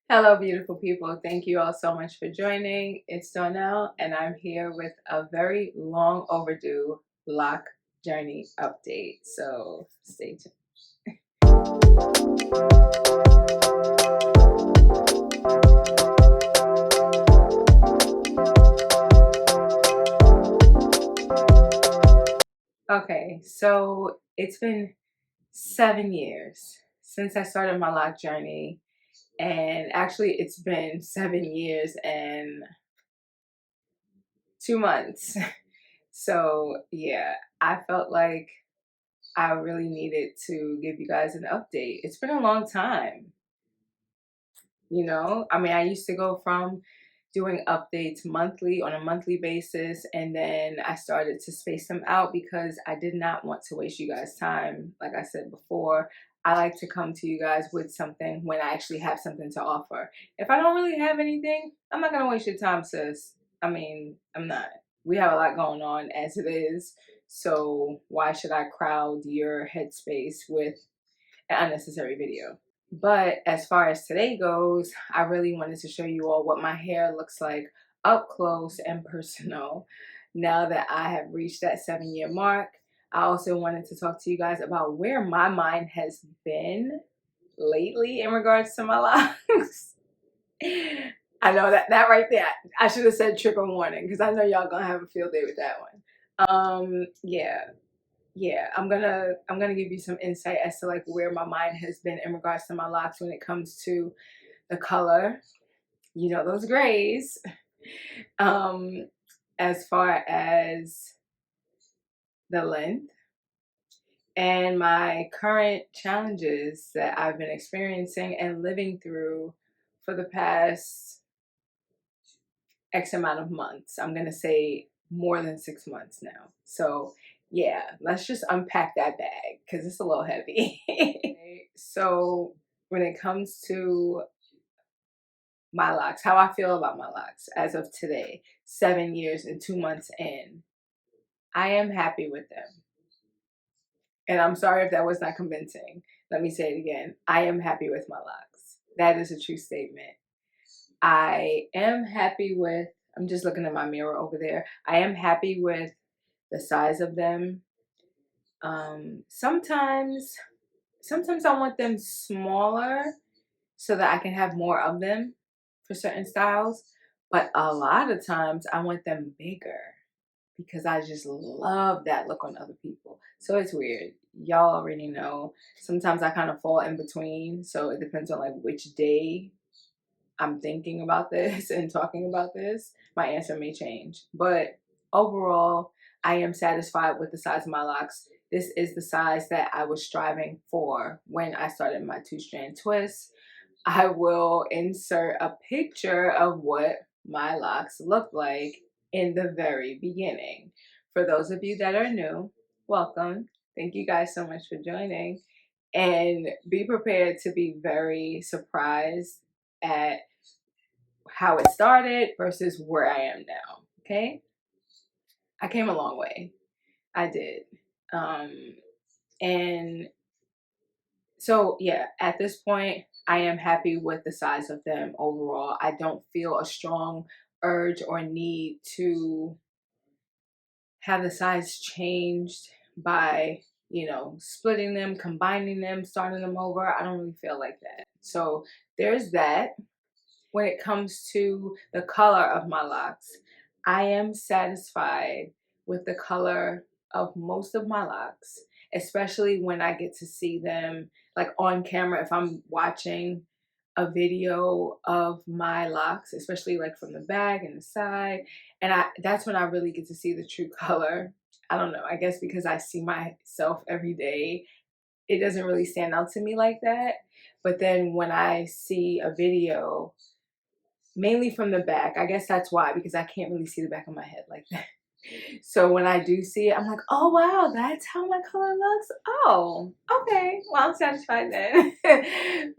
Hello, beautiful people. Thank you all so much for joining. It's Donnell, and I'm here with a very long overdue lock journey update. So stay tuned. Okay, so it's been 7 years since I started my lock journey, and actually, it's been 7 years and 2 months. So, yeah, I felt like I really needed to give you guys an update. It's been a long time. I mean, I used to go from doing updates monthly on a monthly basis, and then I started to space them out because I did not want to waste you guys' time. Like I said before, I like to come to you guys with something when I actually have something to offer. If I don't really have anything, I'm not going to waste your time, sis. I mean, I'm not. We have a lot going on as it is. So why should I crowd your headspace with an unnecessary video? But as far as today goes, I really wanted to show you all what my hair looks like up close and personal now that I have reached that 7 year mark. I also wanted to talk to you guys about where my mind has been lately in regards to my locks. I know that right there, I should have said trigger warning because I know y'all gonna have a field day with that one. Yeah, I'm gonna give you some insight as to like where my mind has been in regards to my locks when it comes to the color, those grays, um as far as the length, and my current challenges that I've been experiencing and living through for the past X amount of months. I'm gonna say more than 6 months now. So yeah, let's just unpack that bag because it's a little heavy. So when it comes to my locks, how I feel about my locks as of today, 7 years and 2 months in, I am happy with them. And I'm sorry if that was not convincing. Let me say it again. I am happy with my locks. That is a true statement. I am happy with, I'm just looking at my mirror over there. I am happy with the size of them. Sometimes I want them smaller so that I can have more of them for certain styles. But a lot of times I want them bigger because I just love that look on other people. So it's weird. Y'all already know. Sometimes I kind of fall in between. So it depends on like which day I'm thinking about this and talking about this. My answer may change. But overall, I am satisfied with the size of my locks. This is the size that I was striving for when I started my 2-strand twist. I will insert a picture of what my locks look like in the very beginning. For those of you that are new, welcome. Thank you guys so much for joining. And be prepared to be very surprised at how it started versus where I am now. Okay? I came a long way. I did. And so, yeah, at this point, I am happy with the size of them overall. I don't feel a strong urge or need to have the size changed by, splitting them, combining them, starting them over. I don't really feel like that. So, there's that. When it comes to the color of my locks, I am satisfied with the color of most of my locks, especially when I get to see them like on camera. If I'm watching a video of my locks, especially like from the back and the side, and that's when I really get to see the true color. I don't know, I guess because I see myself every day, it doesn't really stand out to me like that. But then when I see a video mainly from the back. I guess that's why, because I can't really see the back of my head like that. So when I do see it, I'm like, oh wow, that's how my color looks. Oh, okay. Well, I'm satisfied then.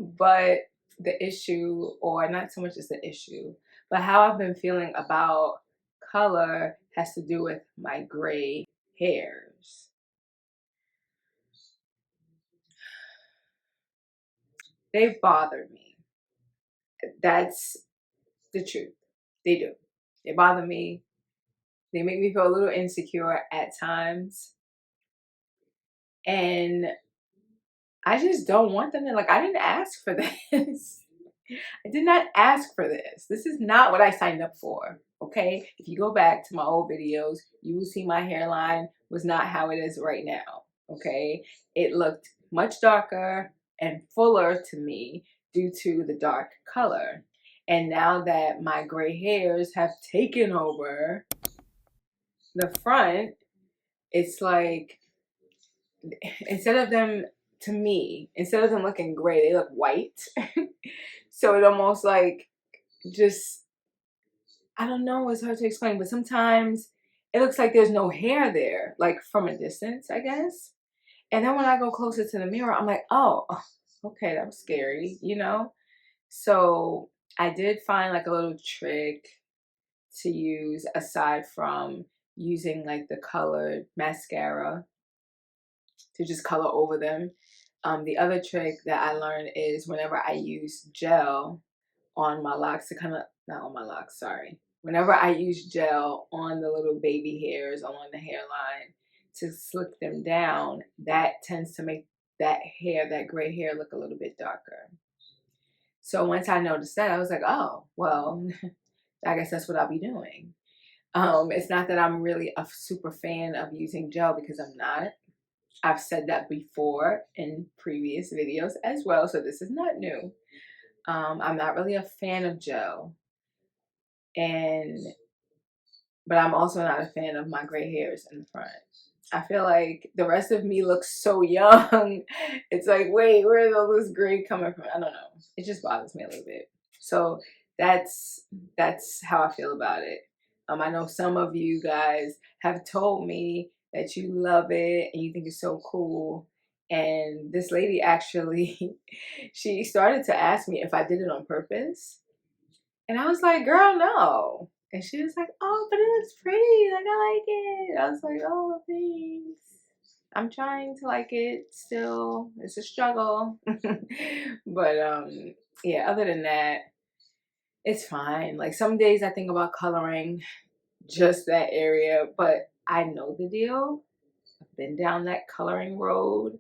But the issue, or not so much as the issue, but how I've been feeling about color has to do with my gray hairs. They bother me. That's the truth. They do. They bother me. They make me feel a little insecure at times. And I just don't want them to, like, I didn't ask for this. I did not ask for this. This is not what I signed up for. Okay. If you go back to my old videos, you will see my hairline was not how it is right now. Okay. It looked much darker and fuller to me due to the dark color. And now that my gray hairs have taken over the front, it's like, instead of them, to me, instead of them looking gray, they look white. So it almost like just, I don't know, it's hard to explain, but sometimes it looks like there's no hair there, like from a distance, I guess. And then when I go closer to the mirror, I'm like, oh, okay, that was scary, you know? So I did find like a little trick to use aside from using like the colored mascara to just color over them. The other trick that I learned is whenever I use gel on my locks to kind of, not on my locks, sorry. Whenever I use gel on the little baby hairs along the hairline to slick them down, that tends to make that hair, that gray hair, look a little bit darker. So once I noticed that, I was like, oh, well, I guess that's what I'll be doing. It's not that I'm really a super fan of using gel, because I'm not. I've said that before in previous videos as well, so this is not new. I'm not really a fan of gel, but I'm also not a fan of my gray hairs in the front. I feel like the rest of me looks so young. It's like, wait, where is all this gray coming from? I don't know. It just bothers me a little bit. So that's how I feel about it. I know some of you guys have told me that you love it and you think it's so cool. And this lady actually, she started to ask me if I did it on purpose. And I was like, girl, no. And she was like, oh, but it looks pretty. Like, I like it. I was like, oh, thanks. I'm trying to like it still. It's a struggle. But yeah, other than that, it's fine. Like some days I think about coloring just that area, but I know the deal. I've been down that coloring road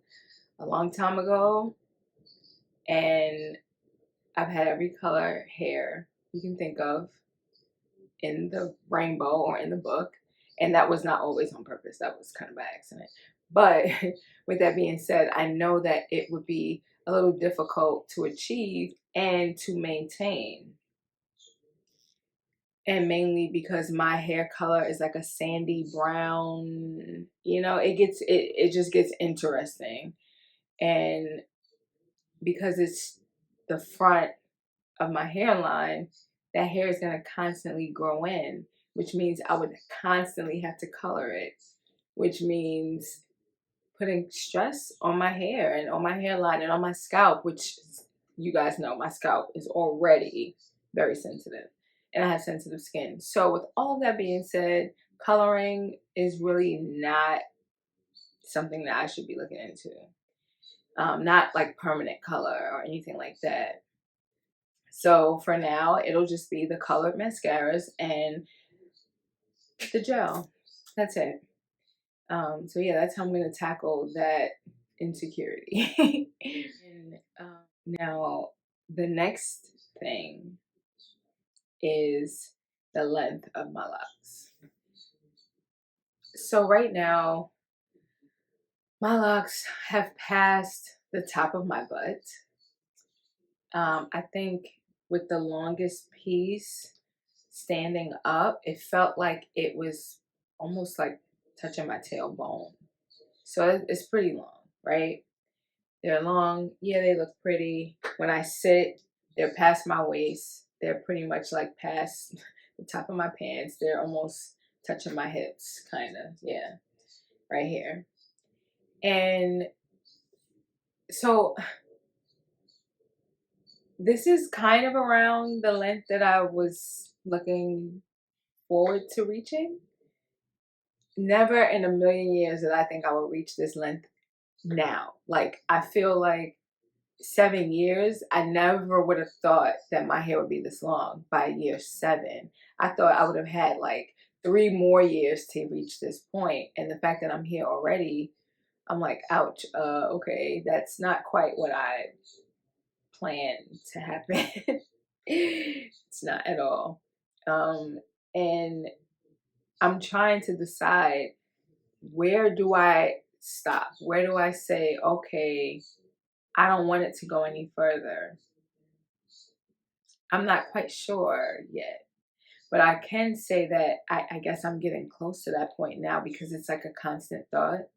a long time ago, and I've had every color hair you can think of in the rainbow or in the book, and that was not always on purpose. That was kind of by accident. But with that being said, I know that it would be a little difficult to achieve and to maintain, and mainly because my hair color is like a sandy brown. You know, it just gets interesting. And because it's the front of my hairline, that hair is going to constantly grow in, which means I would constantly have to color it, which means putting stress on my hair and on my hairline and on my scalp, which you guys know my scalp is already very sensitive and I have sensitive skin. So with all of that being said, coloring is really not something that I should be looking into. Not like permanent color or anything like that. So for now, it'll just be the colored mascaras and the gel. That's it. So yeah, that's how I'm gonna tackle that insecurity. And now the next thing is the length of my locks. So right now, my locks have passed the top of my butt. I think with the longest piece standing up, it felt like it was almost like touching my tailbone. So it's pretty long, right? They're long. Yeah, they look pretty. When I sit, they're past my waist. They're pretty much like past the top of my pants. They're almost touching my hips, kind of. Yeah, right here. And so this is kind of around the length that I was looking forward to reaching. Never in a million years did I think I would reach this length now. Like, I feel like 7 years, I never would have thought that my hair would be this long by year 7. I thought I would have had like 3 more years to reach this point. And the fact that I'm here already, I'm like, ouch, okay, that's not quite what I planned to happen. It's not at all. And I'm trying to decide, where do I stop? Where do I say, okay, I don't want it to go any further? I'm not quite sure yet, but I can say that I guess I'm getting close to that point now, because it's like a constant thought.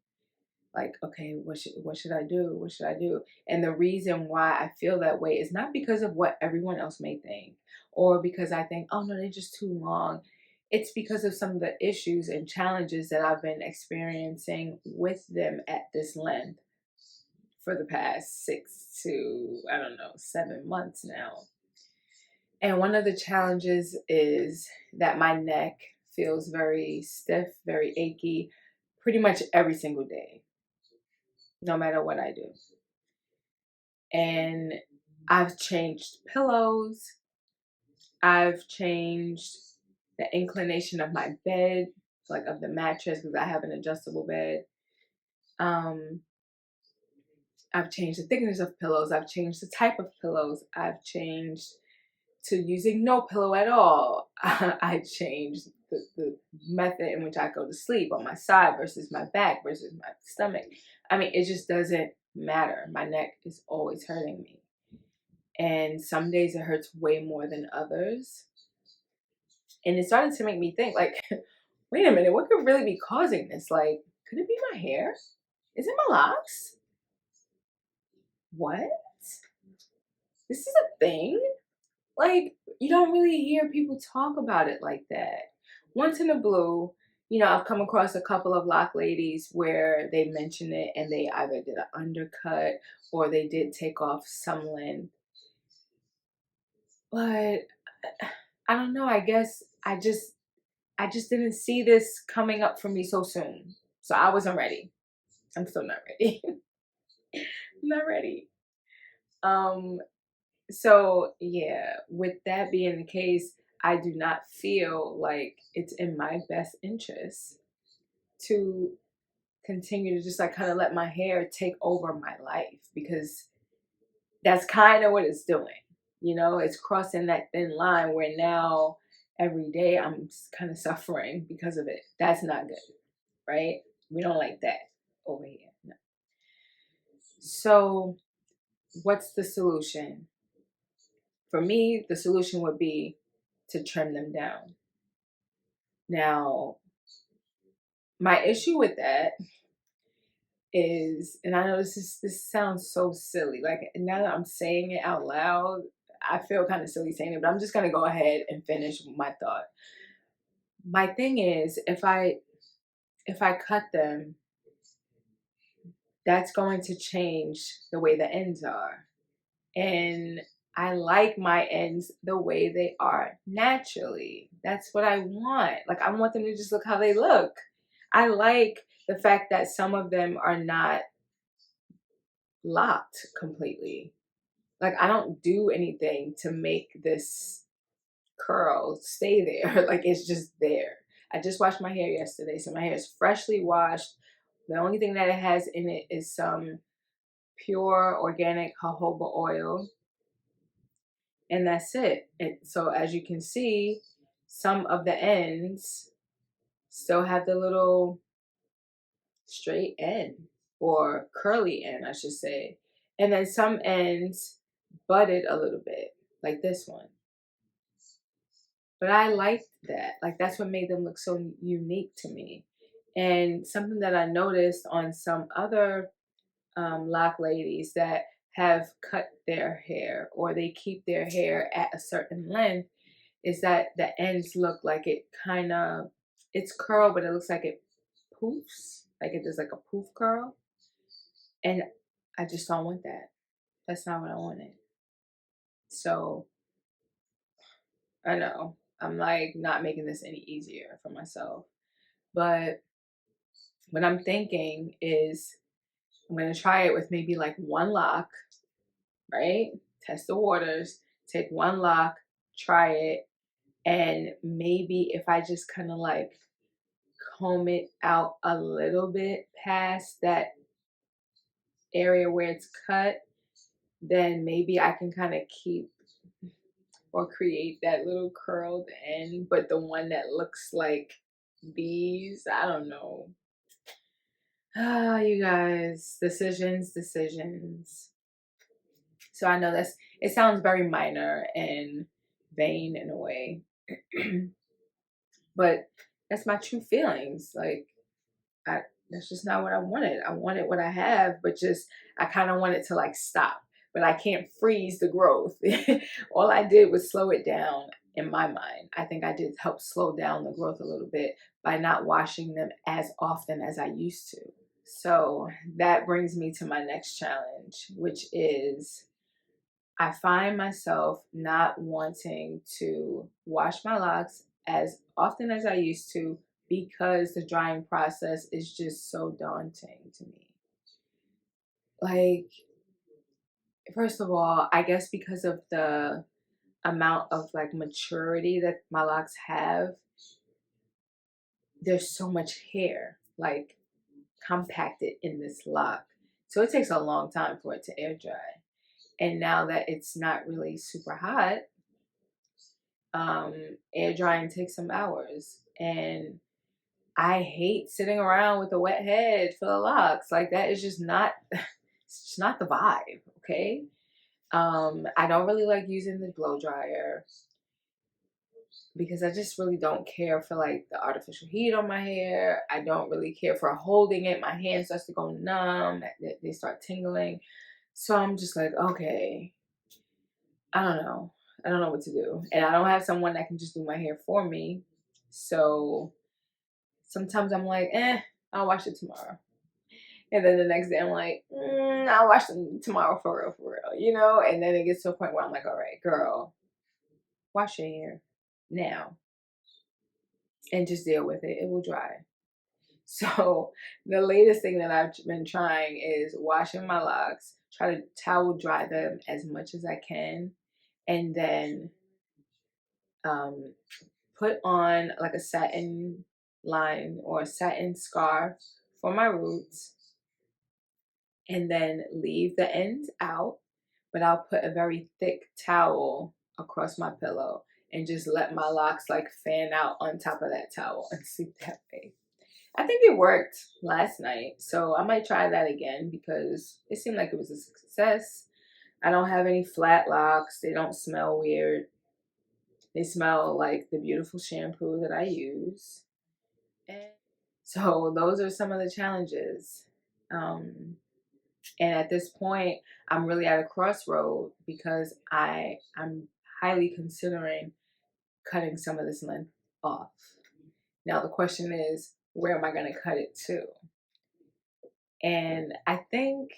Like, okay, what should I do? What should I do? And the reason why I feel that way is not because of what everyone else may think, or because I think, oh no, they're just too long. It's because of some of the issues and challenges that I've been experiencing with them at this length for the past 6 to, I don't know, 7 months now. And one of the challenges is that my neck feels very stiff, very achy, pretty much every single day, no matter what I do. And I've changed pillows. I've changed the inclination of my bed, like of the mattress, because I have an adjustable bed. Um, I've changed the thickness of pillows. I've changed the type of pillows. I've changed to using no pillow at all. I changed the method in which I go to sleep, on my side versus my back versus my stomach. I mean, it just doesn't matter. My neck is always hurting me. And some days it hurts way more than others. And it started to make me think, like, wait a minute, what could really be causing this? Like, could it be my hair? Is it my locks? What? This is a thing? Like, you don't really hear people talk about it like that. Once in a blue, I've come across a couple of lock ladies where they mention it, and they either did an undercut or they did take off some length. But I don't know, I guess I just didn't see this coming up for me so soon. So I wasn't ready. I'm still not ready. Not ready. Um So, yeah, with that being the case, I do not feel like it's in my best interest to continue to just like kind of let my hair take over my life, because that's kind of what it's doing. It's crossing that thin line where now every day I'm kind of suffering because of it. That's not good, right? We don't like that over here. No. So, what's the solution? For me, the solution would be to trim them down. Now, my issue with that is, and I know this sounds so silly, like now that I'm saying it out loud, I feel kind of silly saying it, but I'm just gonna go ahead and finish my thought. My thing is, if I cut them, that's going to change the way the ends are. And I like my ends the way they are naturally. That's what I want. Like, I want them to just look how they look. I like the fact that some of them are not locked completely. Like, I don't do anything to make this curl stay there. Like, it's just there. I just washed my hair yesterday, so my hair is freshly washed. The only thing that it has in it is some pure organic jojoba oil, and that's it. So as you can see, some of the ends still have the little straight end, or curly end, I should say. And then some ends budded a little bit, like this one. But I liked that. Like, that's what made them look so unique to me. And something that I noticed on some other lock ladies that have cut their hair, or they keep their hair at a certain length, is that the ends look like it kind of, it's curled, but it looks like it poofs, like it does like a poof curl. And I just don't want that. That's not what I wanted. So I know I'm like not making this any easier for myself. But what I'm thinking is, I'm going to try it with maybe like one lock, right? Test the waters, take one lock, try it, and maybe if I just kind of like comb it out a little bit past that area where it's cut, then maybe I can kind of keep or create that little curled end, but the one that looks like bees. I don't know. Ah, you guys, decisions, decisions. So I know it sounds very minor and vain in a way, but that's my true feelings. Like I, that's just not what I wanted. I wanted what I have, but just I kind of wanted to like stop, but I can't freeze the growth. All I did was slow it down in my mind. I think I did help slow down the growth a little bit by not washing them as often as I used to. So that brings me to my next challenge, which is I find myself not wanting to wash my locks as often as I used to because the drying process is just so daunting to me. Like, first of all, I guess because of the amount of like maturity that my locks have, there's so much hair like compacted in this lock. So it takes a long time for it to air dry. And now that it's not really super hot, um, air drying takes some hours. And I hate sitting around with a wet head full of locks. Like that is just not it's just not the vibe, okay? I don't really like using the blow dryer because I just really don't care for like the artificial heat on my hair. I don't really care for holding it. My hand starts to go numb. They start tingling. So I'm just like, okay, I don't know. I don't know what to do. And I don't have someone that can just do my hair for me. So sometimes I'm like, I'll wash it tomorrow. And then the next day I'm like, I'll wash them tomorrow for real, you know? And then it gets to a point where I'm like, all right, girl, wash your hair now and just deal with it. It will dry. So the latest thing that I've been trying is washing my locks, try to towel dry them as much as I can, and then um, put on like a satin line or a satin scarf for my roots, and then leave the ends out, but I'll put a very thick towel across my pillow and just let my locks like fan out on top of that towel and sleep that way. I think it worked last night, so I might try that again because it seemed like it was a success. I don't have any flat locks. They don't smell weird. They smell like the beautiful shampoo that I use. And so those are some of the challenges. Um, and at this point, I'm really at a crossroad because I'm highly considering cutting some of this length off. Now the question is, where am I going to cut it to? And I think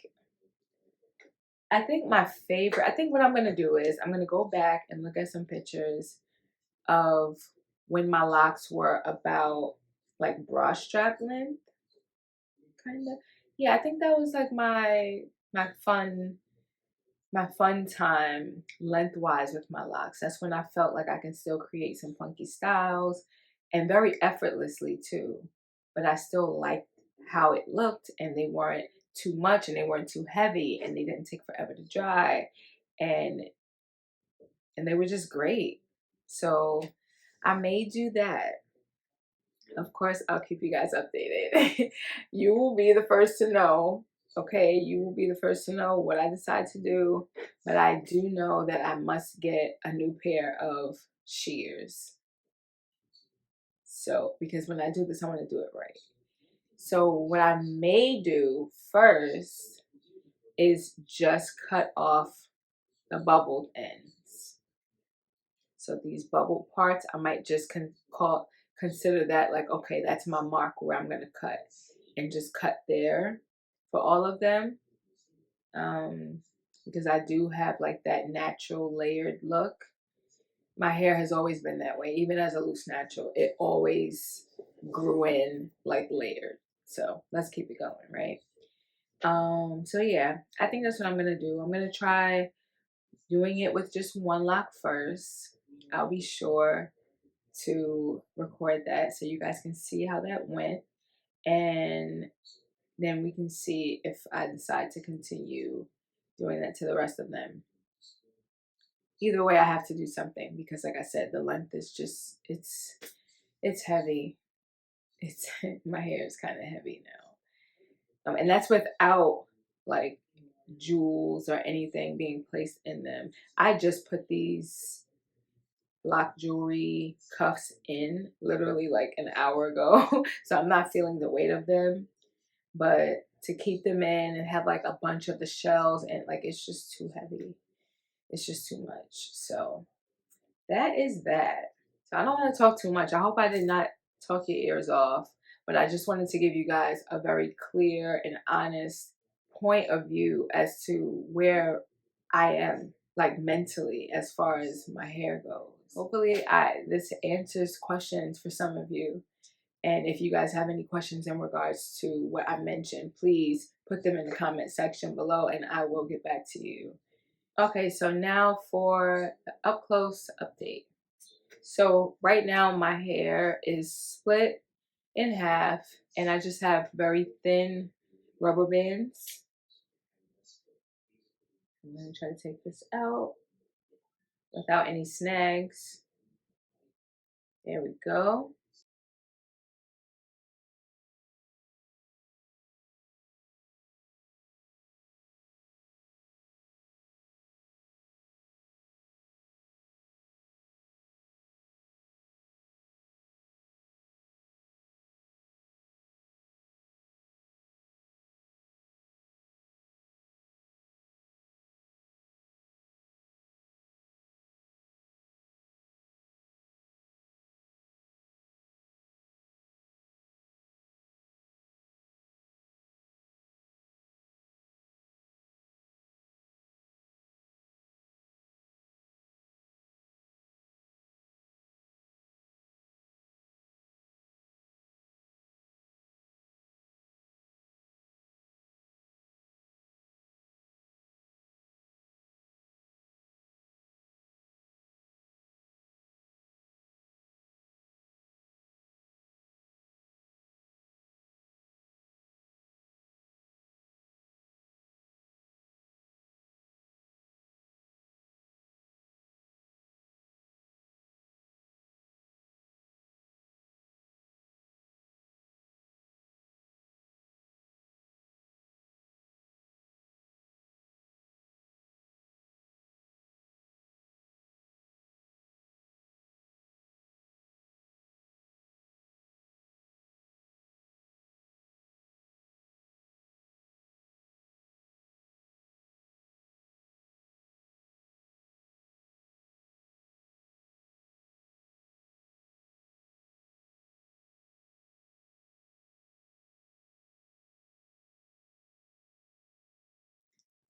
my favorite, I think what I'm going to do is I'm going to go back and look at some pictures of when my locks were about like bra strap length, kind of. Yeah, I think that was like my fun my fun time lengthwise with my locks. That's when I felt like I can still create some funky styles and very effortlessly too. But I still liked how it looked, and they weren't too much and they weren't too heavy and they didn't take forever to dry. And they were just great. So I may do that. Of course, I'll keep you guys updated. You will be the first to know. Okay, you will be the first to know what I decide to do. But I do know that I must get a new pair of shears. So, because when I do this, I want to do it right. So, what I may do first is just cut off the bubbled ends. So these bubble parts, I might just consider that like, okay, that's my mark where I'm going to cut, and just cut there for all of them. Because I do have like that natural layered look. My hair has always been that way. Even as a loose natural, it always grew in like layered. So let's keep it going, right? So yeah, I think that's what I'm going to do. I'm going to try doing it with just one lock first. I'll be sure to record that so you guys can see how that went. And then we can see if I decide to continue doing that to the rest of them. Either way, I have to do something because, like I said, the length is just, it's heavy. It's my hair is kind of heavy now. And that's without like jewels or anything being placed in them. I just put these lock jewelry cuffs in literally like an hour ago. So I'm not feeling the weight of them, but to keep them in and have like a bunch of the shells and like, it's just too heavy. It's just too much. So that is that. So I don't want to talk too much. I hope I did not talk your ears off, but I just wanted to give you guys a very clear and honest point of view as to where I am, like mentally, as far as my hair goes. Hopefully this answers questions for some of you. And if you guys have any questions in regards to what I mentioned, please put them in the comment section below and I will get back to you. Okay, so now for the up close update. So right now my hair is split in half and I just have very thin rubber bands. I'm going to try to take this out without any snags. There we go.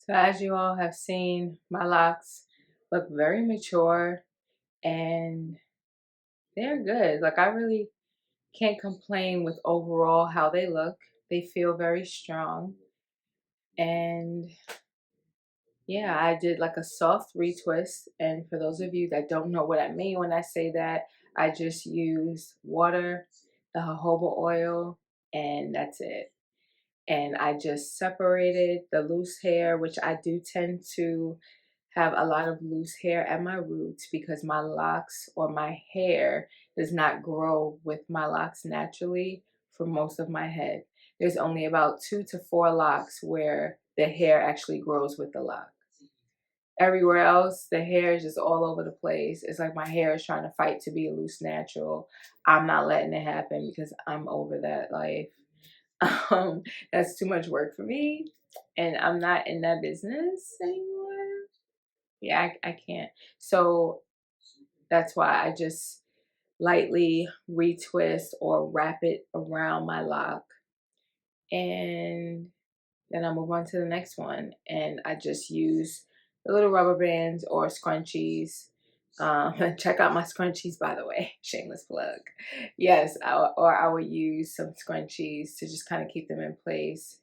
So as you all have seen, my locks look very mature and they're good. Like I really can't complain with overall how they look. They feel very strong. And yeah, I did like a soft retwist. And for those of you that don't know what I mean when I say that, I just use water, the jojoba oil, and that's it. And I just separated the loose hair, which I do tend to have a lot of loose hair at my roots because my locks or my hair does not grow with my locks naturally for most of my head. There's only about 2 to 4 locks where the hair actually grows with the lock. Everywhere else, the hair is just all over the place. It's like my hair is trying to fight to be a loose natural. I'm not letting it happen because I'm over that life. Um, that's too much work for me, and I'm not in that business anymore. Yeah, I can't. So that's why I just lightly retwist or wrap it around my lock, and then I move on to the next one, and I just use the little rubber bands or scrunchies. Check out my scrunchies, by the way. Shameless plug. Yes, or I would use some scrunchies to just kind of keep them in place,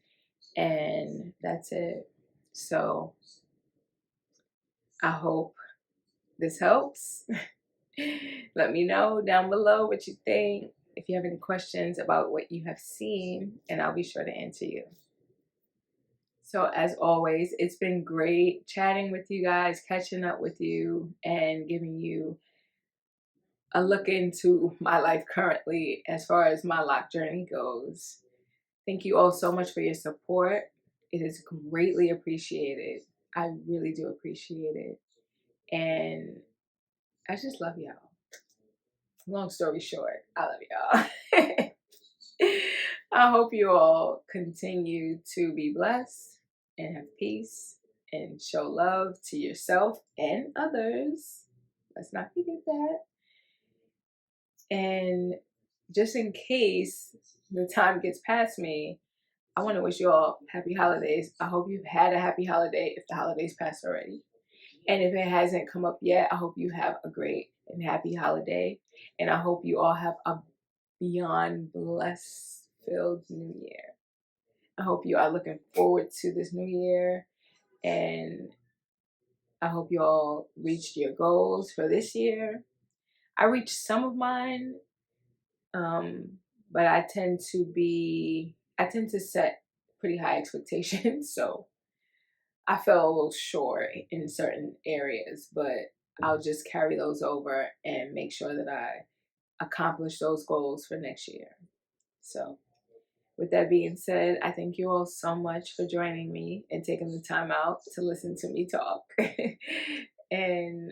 and that's it. So I hope this helps. Let me know down below what you think. If you have any questions about what you have seen, and I'll be sure to answer you. So as always, it's been great chatting with you guys, catching up with you, and giving you a look into my life currently as far as my lock journey goes. Thank you all so much for your support. It is greatly appreciated. I really do appreciate it. And I just love y'all. Long story short, I love y'all. I hope you all continue to be blessed and have peace and show love to yourself and others. Let's not forget that. And just in case the time gets past me, I want to wish you all happy holidays. I hope you've had a happy holiday if the holidays passed already. And if it hasn't come up yet, I hope you have a great and happy holiday. And I hope you all have a beyond blessed filled new year. I hope you are looking forward to this new year. And I hope you all reached your goals for this year. I reached some of mine, but I tend to set pretty high expectations. So I fell a little short in certain areas, but I'll just carry those over and make sure that I accomplish those goals for next year. So, with that being said, I thank you all so much for joining me and taking the time out to listen to me talk. And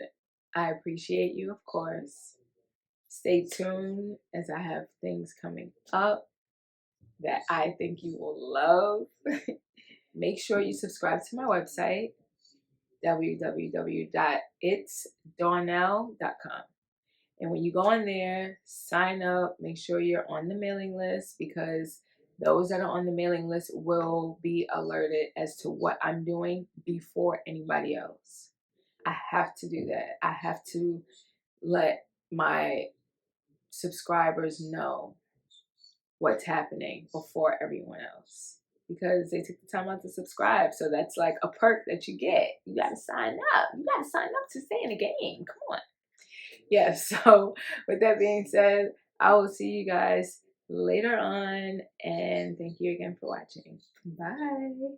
I appreciate you, of course. Stay tuned as I have things coming up that I think you will love. Make sure you subscribe to my website, www.itsdarnell.com. And when you go on there, sign up, make sure you're on the mailing list, because those that are on the mailing list will be alerted as to what I'm doing before anybody else. I have to do that. I have to let my subscribers know what's happening before everyone else, because they took the time out to subscribe. So that's like a perk that you get. You got to sign up. You got to sign up to stay in the game. Come on. Yes. So with that being said, I will see you guys later on. And thank you again for watching. Bye.